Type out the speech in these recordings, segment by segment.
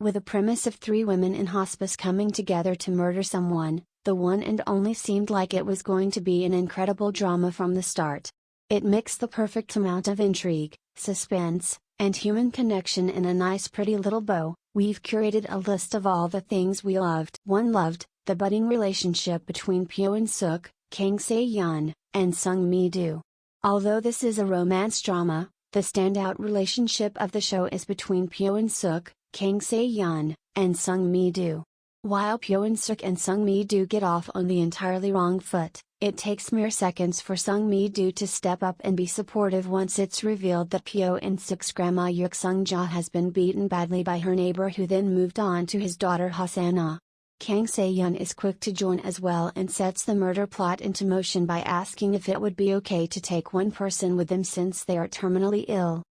With a premise of three women in hospice coming together to murder someone, the one and only seemed like it was going to be an incredible drama from the start. It mixed the perfect amount of intrigue, suspense, and human connection in a nice pretty little bow. We've curated a list of all the things we loved. 1. Loved the budding relationship between Pyo-suk, Kang Se-yeon, and Sung Mi-do. Although this is a romance drama, the standout relationship of the show is between Pyo-suk, Kang Se-yeon, and Sung Mi-do. While Pyo-suk and Sung Mi-do get off on the entirely wrong foot, it takes mere seconds for Sung Mi-do to step up and be supportive once it's revealed that Pyo-suk's grandma Yuk Sung-ja has been beaten badly by her neighbor, who then moved on to his daughter Ha-san-ah. Kang Se-yeon is quick to join as well and sets the murder plot into motion by asking if it would be okay to take one person with them since they are terminally ill.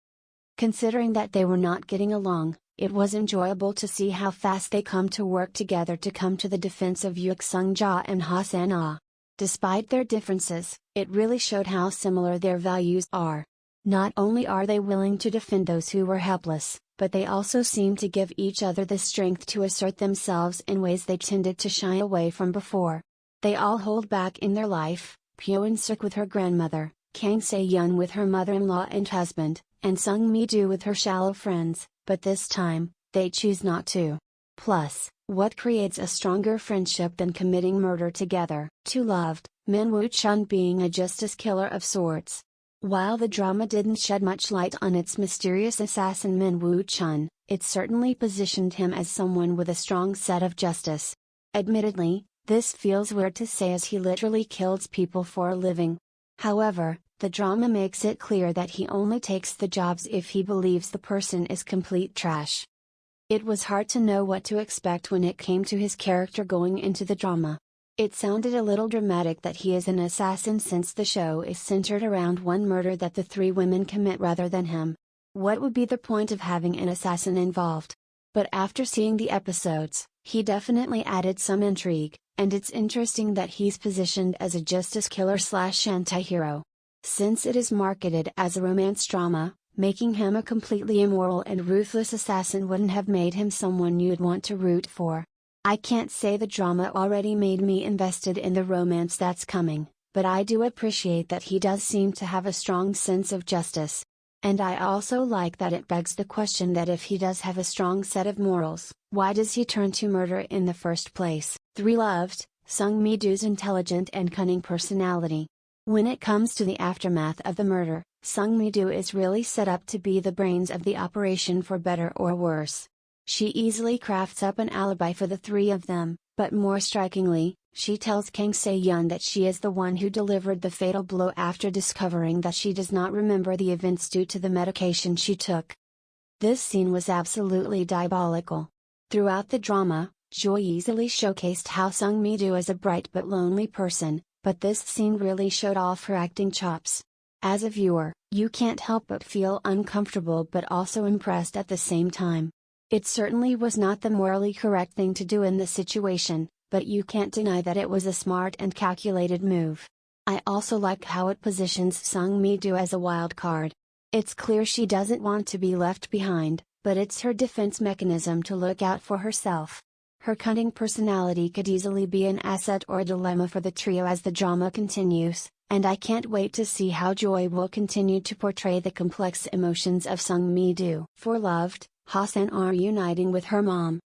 Considering that they were not getting along, it was enjoyable to see how fast they come to work together to come to the defense of Yuk Sung-ja and Ha-san-ah. Despite their differences, it really showed how similar their values are. Not only are they willing to defend those who were helpless, but they also seem to give each other the strength to assert themselves in ways they tended to shy away from before. They all hold back in their life, Pyo-suk with her grandmother, Kang Se-yeon with her mother-in-law and husband, and Sung Mi-do with her shallow friends, but this time, they choose not to. Plus, what creates a stronger friendship than committing murder together? 2. Loved Min Woo-chun being a justice killer of sorts. While the drama didn't shed much light on its mysterious assassin Min Woo-chun, it certainly positioned him as someone with a strong sense of justice. Admittedly, this feels weird to say as he literally kills people for a living. However, the drama makes it clear that he only takes the jobs if he believes the person is complete trash. It was hard to know what to expect when it came to his character going into the drama. It sounded a little dramatic that he is an assassin since the show is centered around one murder that the three women commit rather than him. What would be the point of having an assassin involved? But after seeing the episodes, he definitely added some intrigue, and it's interesting that he's positioned as a justice killer / anti-hero. Since it is marketed as a romance drama, making him a completely immoral and ruthless assassin wouldn't have made him someone you'd want to root for. I can't say the drama already made me invested in the romance that's coming, but I do appreciate that he does seem to have a strong sense of justice. And I also like that it begs the question that if he does have a strong set of morals, why does he turn to murder in the first place? 3. Loved Sung Mi-do's intelligent and cunning personality. When it comes to the aftermath of the murder, Sung Mi-do is really set up to be the brains of the operation for better or worse. She easily crafts up an alibi for the three of them, but more strikingly, she tells Kang Se-yeon that she is the one who delivered the fatal blow after discovering that she does not remember the events due to the medication she took. This scene was absolutely diabolical. Throughout the drama, Joy easily showcased how Sung Mi-do is a bright but lonely person, but this scene really showed off her acting chops. As a viewer, you can't help but feel uncomfortable but also impressed at the same time. It certainly was not the morally correct thing to do in this situation, but you can't deny that it was a smart and calculated move. I also like how it positions Sung Mi-do as a wild card. It's clear she doesn't want to be left behind, but it's her defense mechanism to look out for herself. Her cunning personality could easily be an asset or a dilemma for the trio as the drama continues, and I can't wait to see how Joy will continue to portray the complex emotions of Sung Mi-do. 4. Loved Ha-san-ah uniting with her mom.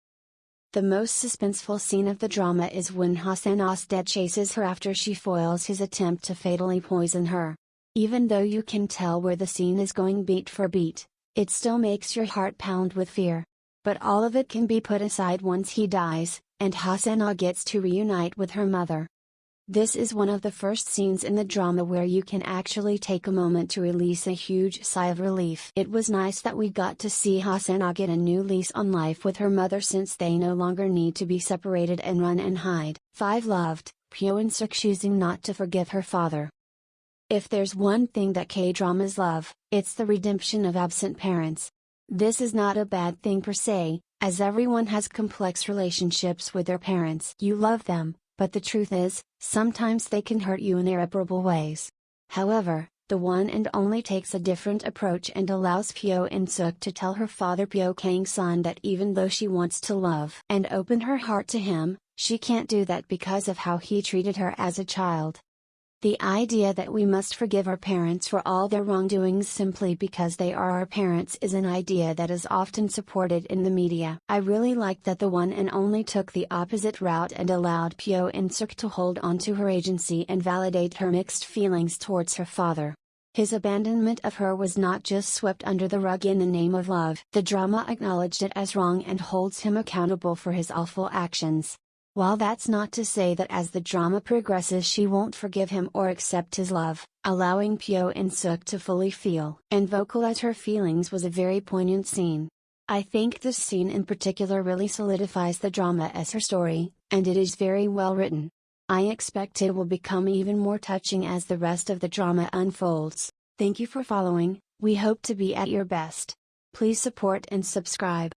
The most suspenseful scene of the drama is when Ha-san-ah's dad chases her after she foils his attempt to fatally poison her. Even though you can tell where the scene is going beat for beat, it still makes your heart pound with fear. But all of it can be put aside once he dies, and Ha-san-ah gets to reunite with her mother. This is one of the first scenes in the drama where you can actually take a moment to release a huge sigh of relief. It was nice that we got to see Ha-san-ah get a new lease on life with her mother since they no longer need to be separated and run and hide. 5. Loved Pyo-suk choosing not to forgive her father. If there's one thing that K-dramas love, it's the redemption of absent parents. This is not a bad thing per se, as everyone has complex relationships with their parents. You love them, but the truth is, sometimes they can hurt you in irreparable ways. However, The one and only takes a different approach and allows Pyo In-suk to tell her father Pyo Kang-sun that even though she wants to love and open her heart to him, she can't do that because of how he treated her as a child. The idea that we must forgive our parents for all their wrongdoings simply because they are our parents is an idea that is often supported in the media. I really liked that the one and only took the opposite route and allowed Pyo In-suk to hold on to her agency and validate her mixed feelings towards her father. His abandonment of her was not just swept under the rug in the name of love. The drama acknowledged it as wrong and holds him accountable for his awful actions. While that's not to say that as the drama progresses she won't forgive him or accept his love, allowing Pyo In-suk to fully feel and vocalize her feelings was a very poignant scene. I think this scene in particular really solidifies the drama as her story, and it is very well written. I expect it will become even more touching as the rest of the drama unfolds. Thank you for following, we hope to be at your best. Please support and subscribe.